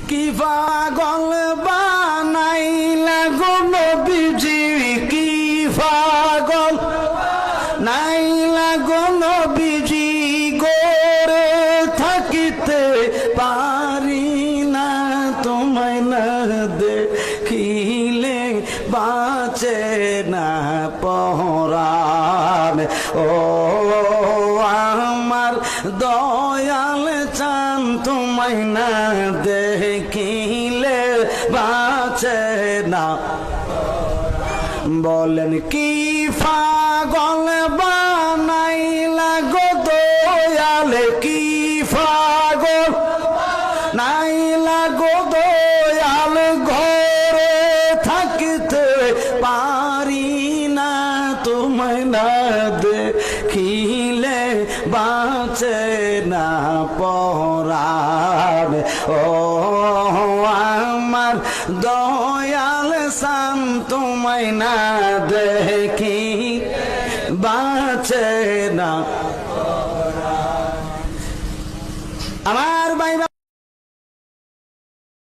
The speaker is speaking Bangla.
কি পাগল বানাইলা গো নবীজি, কি পাগল নাইলা গো নবীজি, গোরে থাকিতে পারি না তোমায় না দেখিলে বাঁচে না পরাণ। ও আমার দয়াল চান তোমায় না দেখিলে বাঁচে না। বলেন কি পাগল বানাইলা গো দয়াল, কি পাগল নাইলা গো দয়াল, ঘরে থাকিতে পারি না তোমায় না দেখিলে বাঁচে না পরাণ। ও আমার দয়াল সান তোমায় না দেখি বাঁচে না।